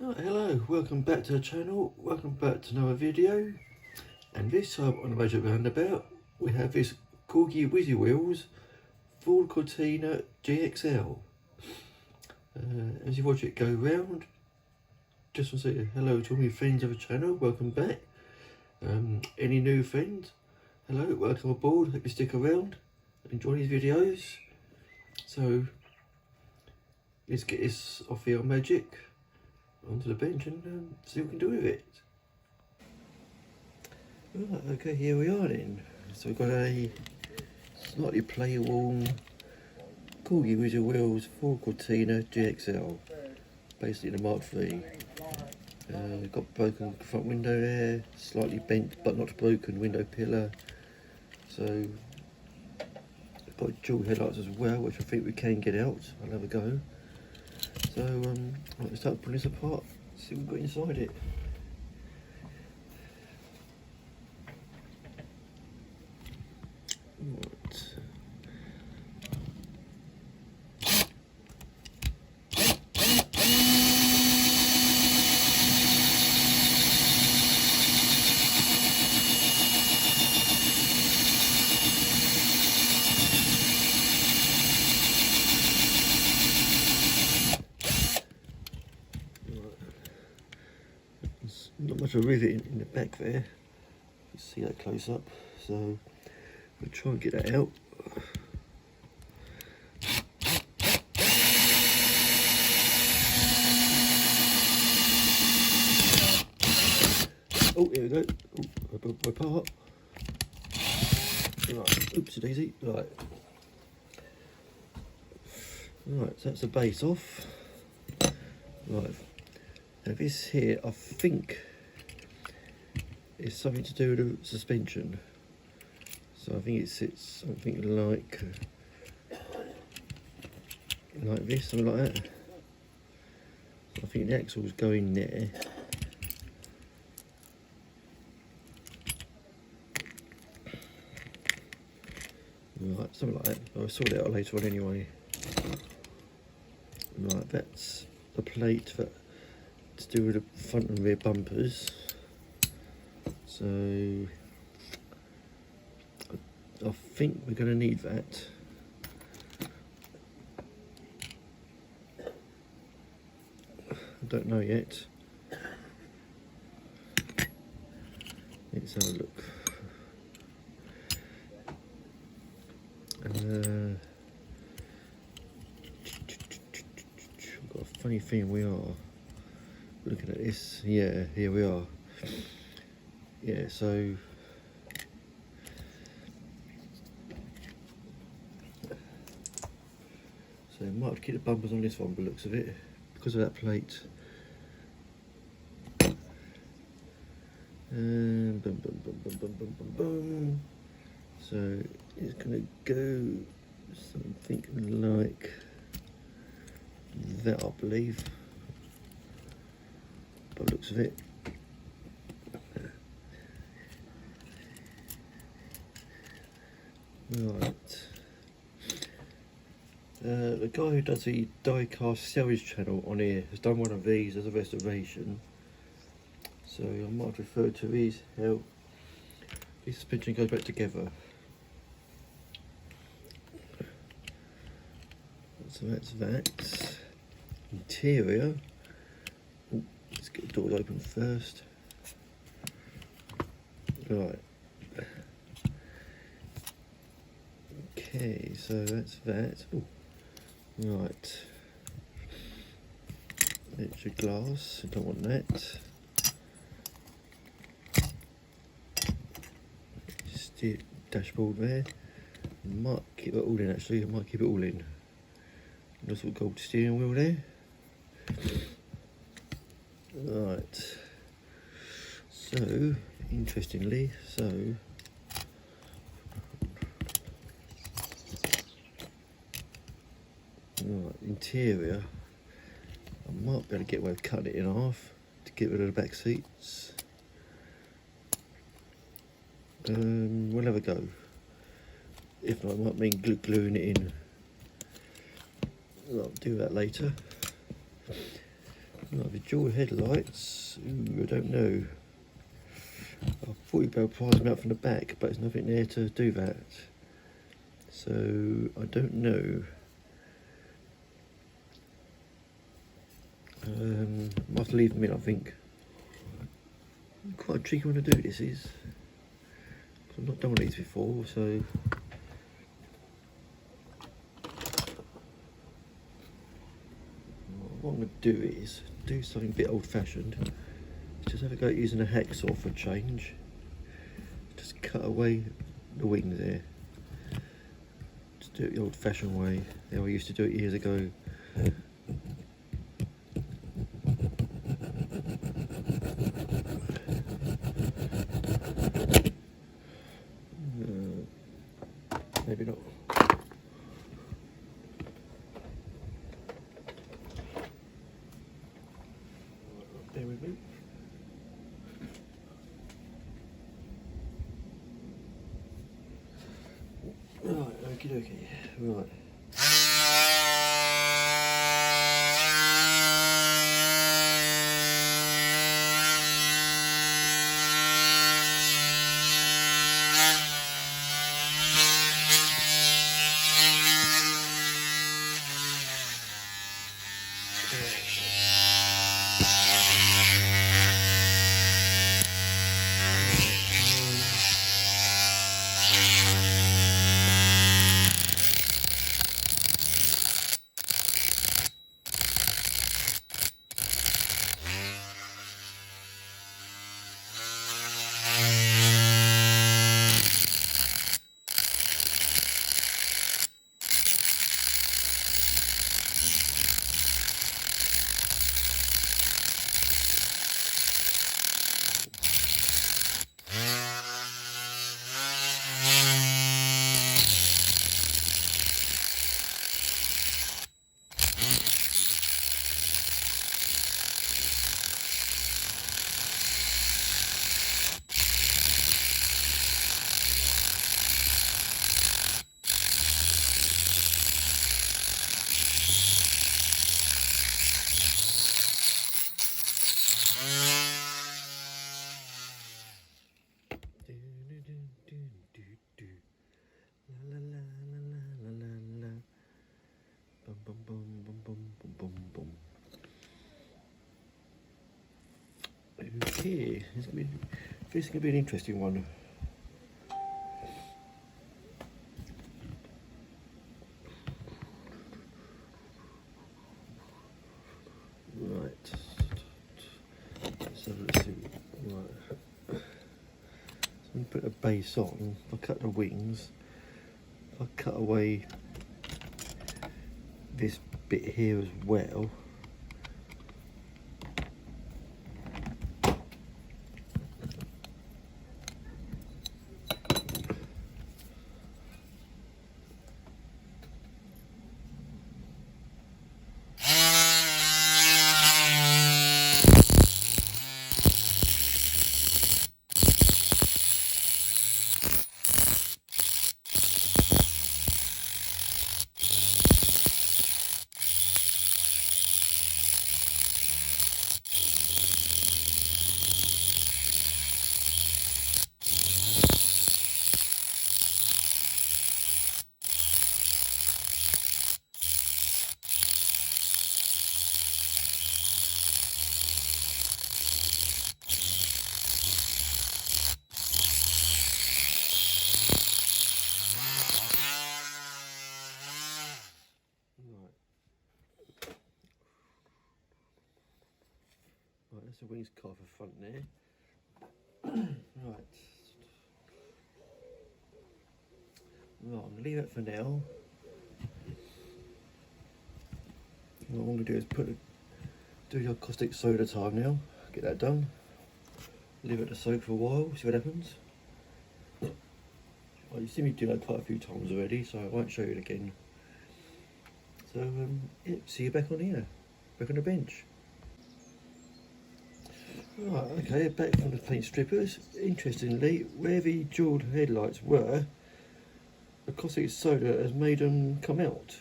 Oh, hello, welcome back to the channel, welcome back to another video. And this time on the Magic Roundabout we have this corgi whizzy wheels Ford Cortina GXL. As you watch it go round, just want to say hello to all my friends of the channel, welcome back. Any new friends, hello, welcome aboard, hope you stick around, enjoy these videos. So let's get this off here on Magic, onto the bench and see what we can do with it. Right, okay, here we are then. So we've got a slightly play-worn corgi whizzy wheels Ford Cortina GXL, basically the Mark III. Got broken front window there, slightly bent but not broken window pillar. So got dual headlights as well, which I think we can get out. I'll have a go. So let's start pulling this apart, see what we've got inside it. Right. Not much of a rivet in the back there. You see that close up. So we'll try and get that out. Oh, here we go. Oh, my part. Right, oopsie daisy. Right. Right, so that's the base off. Right. Now this here, I think, is something to do with the suspension. So I think it sits something like this, something like that. So I think the axles go in there. Right, something like that. I'll sort it out later on anyway. Right, that's the plate that to do with the front and rear bumpers. So I think we're going to need that. I don't know yet. Let's have a look. I've got a funny feeling we are looking at this. Yeah, here we are. Yeah, so I might have to keep the bumpers on this one by the looks of it, because of that plate. And boom, boom, boom, boom, boom, boom, boom, boom. So it's going to go something like that, I believe, by the looks of it. Right. The guy who does the die-cast salvage channel on here has done one of these as a restoration. So I might refer to his how this suspension goes back together. So that's that. Interior. Ooh, let's get the doors open first. Right. Okay, so that's that. Ooh. Right. Extra glass, I don't want that. Steer dashboard there. Might keep it all in actually, I might keep it all in. Nice little gold steering wheel there. Right. So, interestingly, right, interior, I might be able to get away with cutting it in half to get rid of the back seats. We'll have a go. If not, it might mean gluing it in. I'll do that later. I'll have a dual headlights. Ooh, I don't know. I thought you'd be able to prise them out from the back, but there's nothing there to do that. So I don't know. Might have to leave them in, I think. Quite a tricky one to do, this is. I've not done one of these before, so. What I'm going to do is do something a bit old-fashioned. Just have a go at using a hacksaw for a change. Just cut away the wing there. Just do it the old-fashioned way. How I used to do it years ago. Maybe not. Bear with me. Right, okie dokie. Right. Okay, this is going to be an interesting one. Right, so let's see. Right, so I'm going to put a base on. If I cut the wings, if I cut away this bit here as well. Right, that's the wings cut off the front there. Right. Right, I'm going to leave it for now. What I'm going to do is do your caustic soda time now. Get that done. Leave it to soak for a while, see what happens. Well, you've seen me do that quite a few times already, so I won't show you it again. So, yeah, see you back on here, back on the bench. Right, okay, back from the paint strippers. Interestingly, where the jewelled headlights were, the caustic soda has made them come out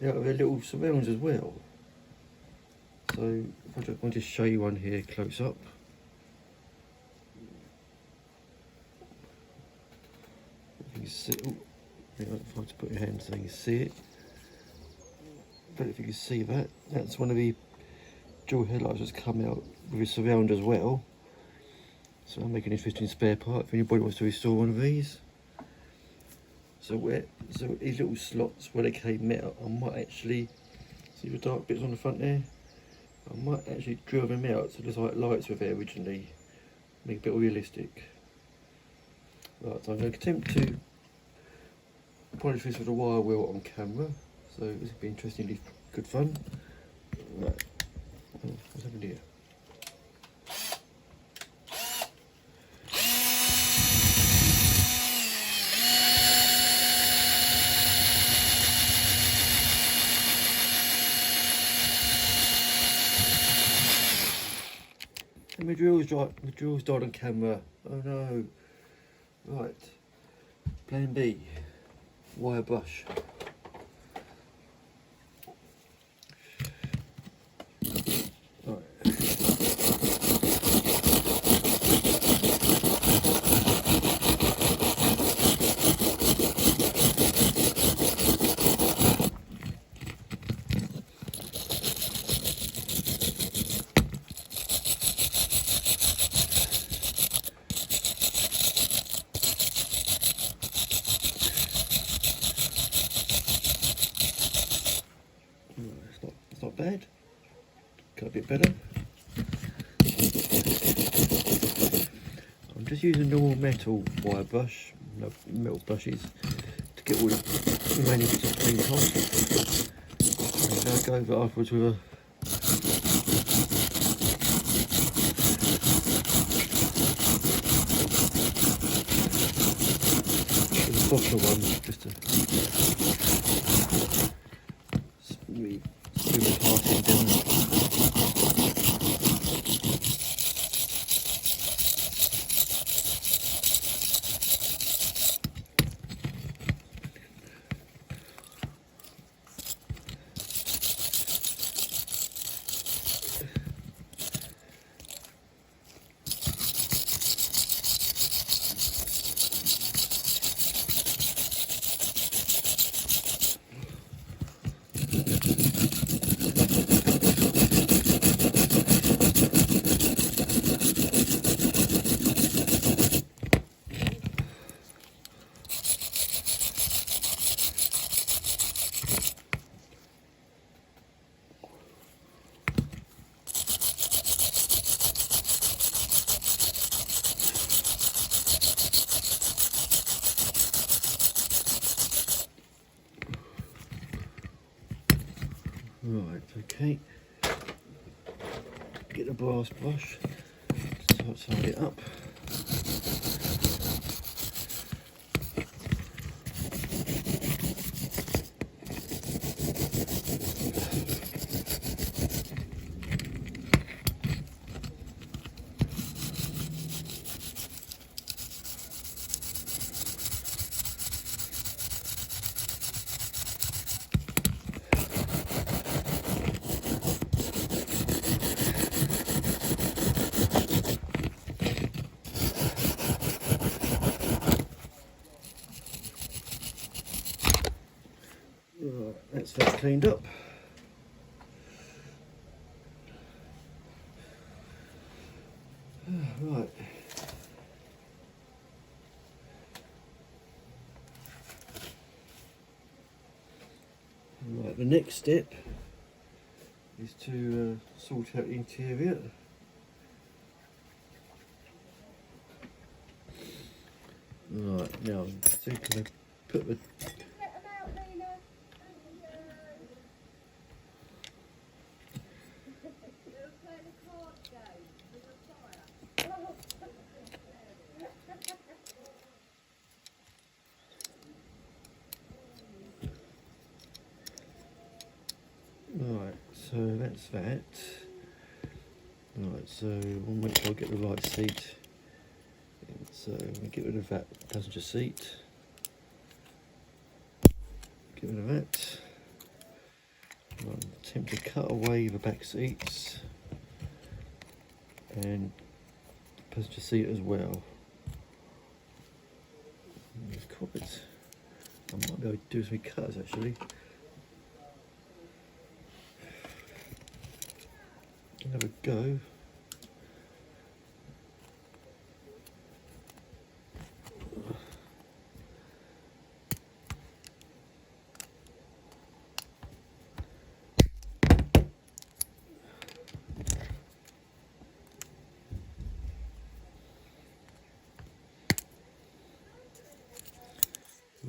of their little surrounds as well. So So I'll just show you one here close up. If you can see, if I just put your hand so you can see it. But if you can see that, that's one of the dual headlights that's come out with a surround as well. So I'll make an interesting spare part if anybody wants to restore one of these. So these little slots where they came out, I might actually, see the dark bits on the front there? I might actually drill them out so there's like lights were there originally, make it a bit realistic. Right, so I'm going to attempt to polish this with a wire wheel on camera, so this will be interestingly good fun. Right, what's happened here? And my drill's died on camera. Oh no. Right. Plan B. Wire brush. Right. It's not bad. Got a bit better. I'm just using normal metal wire brush, no metal brushes, to get all the remaining bits cleaned off. And I'll go over afterwards with a softer one, just to smooth the parting down. Right, okay. Get the brass brush, start tying it up. Right, that's that cleaned up. Right. Right, the next step is to sort out the interior. Right, now I'm thinking to put the right, so that's that. Right, so we'll make sure I get the right seat. So we get rid of that passenger seat. Get rid of that. I'll attempt to cut away the back seats and the passenger seat as well. It's quite, I might be able to do some cuts actually. Have a go.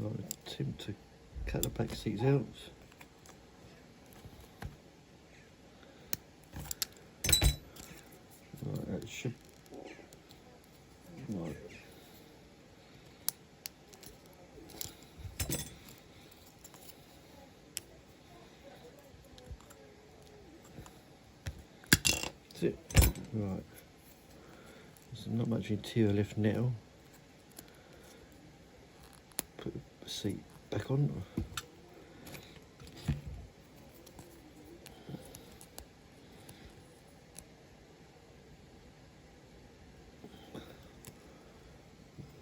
I'll attempt to cut the back seats out. Right, that should. Right. That's it. Right. There's not much interior left now. Put the seat back on.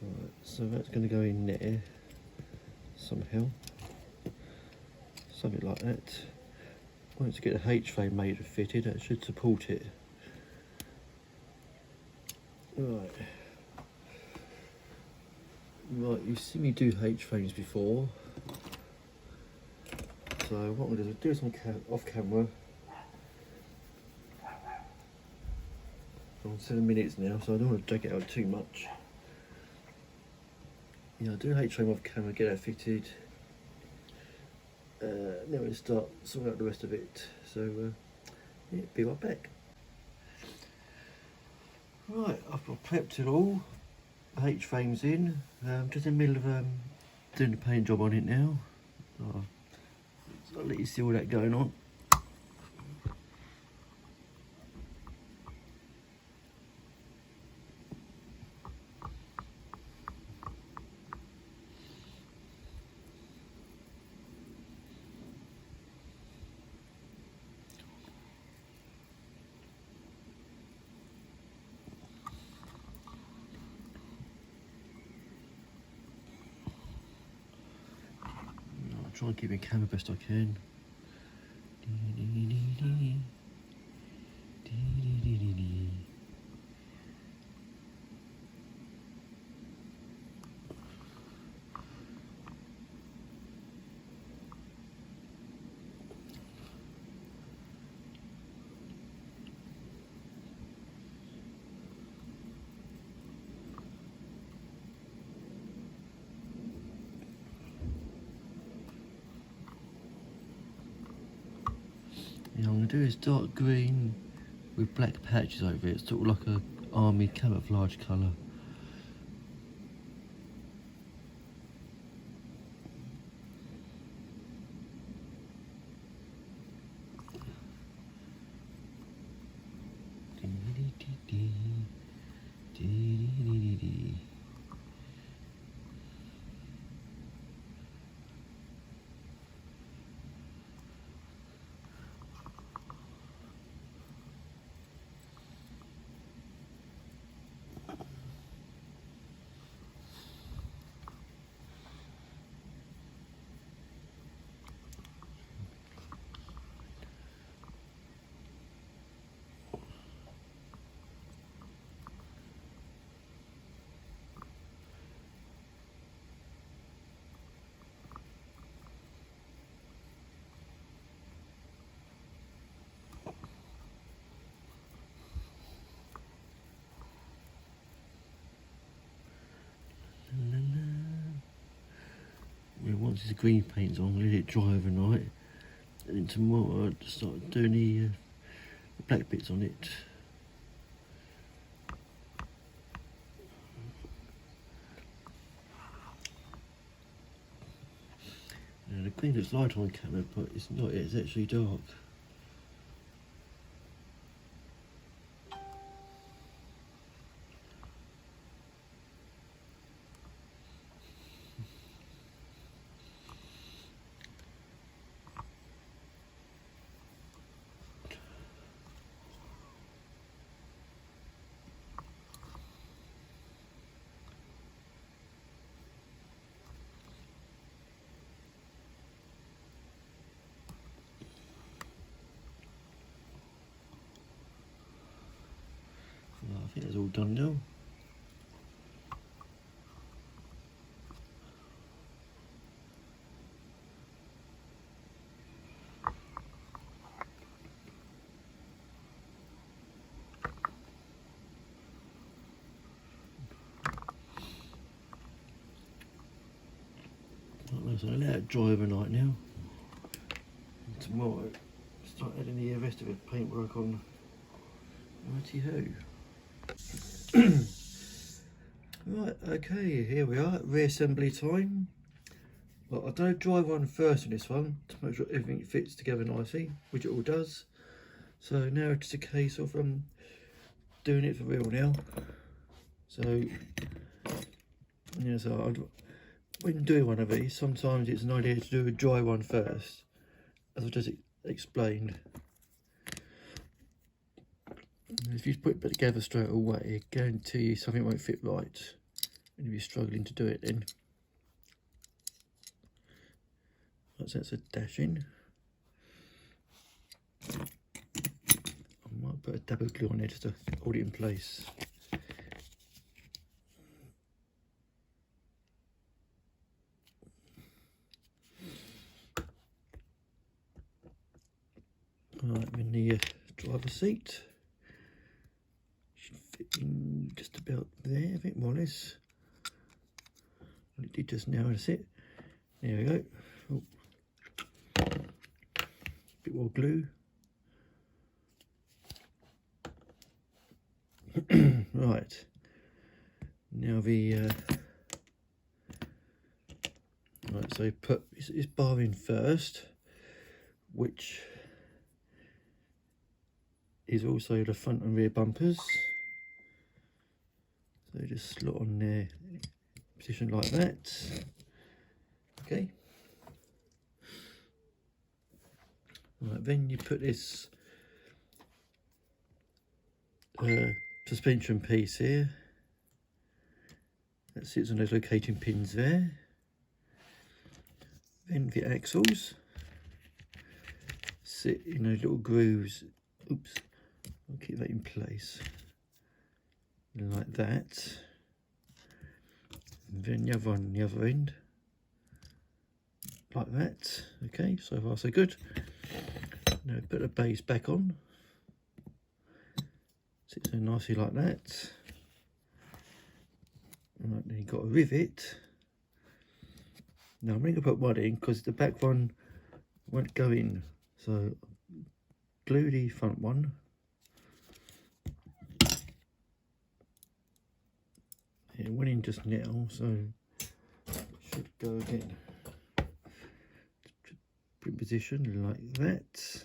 Right, so that's going to go in there somehow. Something like that. Once you get a H-frame made and fitted, that should support it. Right. Right, you've seen me do H-frames before. So what I'm going to do is off camera. I'm on 7 minutes now, so I don't want to drag it out too much. Yeah, I'll do an H-frame off camera, get that fitted. Then we'll start sorting out the rest of it. So, yeah, be right back. Right, I've prepped it all. H-frame's in. Just in the middle of doing the paint job on it now. So I'll let you see all that going on. Try and keep my camera best I can. Yeah, I'm going to do is dark green with black patches over it, sort of like a army camouflage colour. Once the green paint's on, let it dry overnight, and then tomorrow I'll start doing the black bits on it. Now, the green looks light on camera, but it's not, it's actually dark. think it's all done now. So I'll let it dry overnight now. And tomorrow, start adding the rest of the paintwork on. Righty-ho. Right, okay, here we are, reassembly time. Well, I've done a dry one first in this one to make sure everything fits together nicely, which it all does. So now it's just a case of doing it for real now. So, yeah, so when doing one of these, sometimes it's an idea to do a dry one first, as I just explained. If you put it together straight away, I guarantee you something won't fit right, and you'll be struggling to do it then. So that's a dash in. I might put a dab of glue on there just to hold it in place. Right, I'm in the driver's seat. Should fit in just about there, I think, more or less. Well, it did just now, that's it. There we go. Oh. Bit more glue. Right. Now the right, so put this bar in first, which is also the front and rear bumpers. So just slot on there, position like that. Okay. Right, then you put this suspension piece here that sits on those locating pins there. Then the axles sit in those little grooves. Oops, I'll keep that in place like that. And then the other one on the other end like that. Okay, so far so good. Now put the base back on. Sits so nicely like that. Right, then you've got a rivet. Now I'm going to put one in because the back one won't go in. So glue the front one. It went in just now, so it should go again. Put in position like that.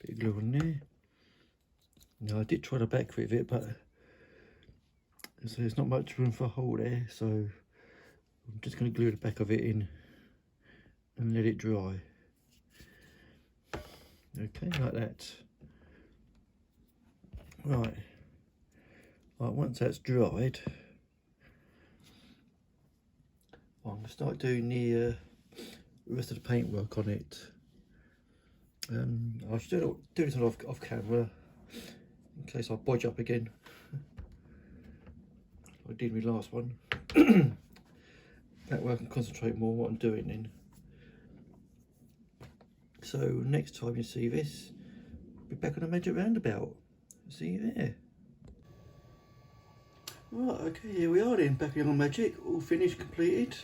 Bit of glue on there. Now I did try the back with it, but there's not much room for a hole there, so I'm just going to glue the back of it in and let it dry. Okay, like that. Right, once that's dried, I'm going to start doing the rest of the paintwork on it. I should do this off camera in case I bodge up again. I did my last one. That way I can concentrate more on what I'm doing then. So next time you see this, I'll be back on a magic roundabout. See you there. Right, okay, here we are then, back on magic, all finished, completed.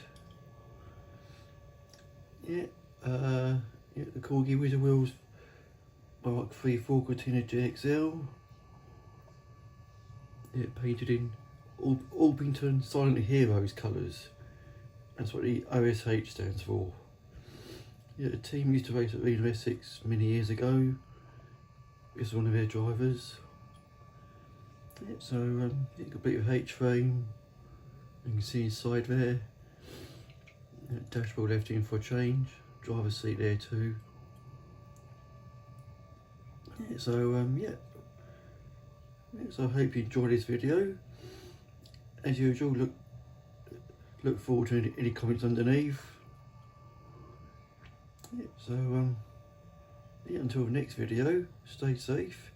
Yeah, the corgi whizz wheels Mark 3 4 cortina GXL. Yeah, painted in Orpington Silent Heroes colours. That's what the OSH stands for. Yeah, the team used to race at Real Essex many years ago. This is one of their drivers. Yeah, so it complete with H-frame. You can see inside there. Yeah, dashboard left in for a change. Driver's seat there too. Yeah, so yeah. So I hope you enjoyed this video. As usual, look forward to any comments underneath. Yeah, so Yeah, until the next video, stay safe,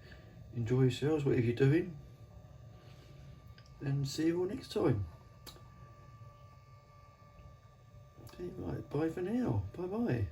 enjoy yourselves, whatever you're doing, and see you all next time. Okay, right, bye for now. Bye bye.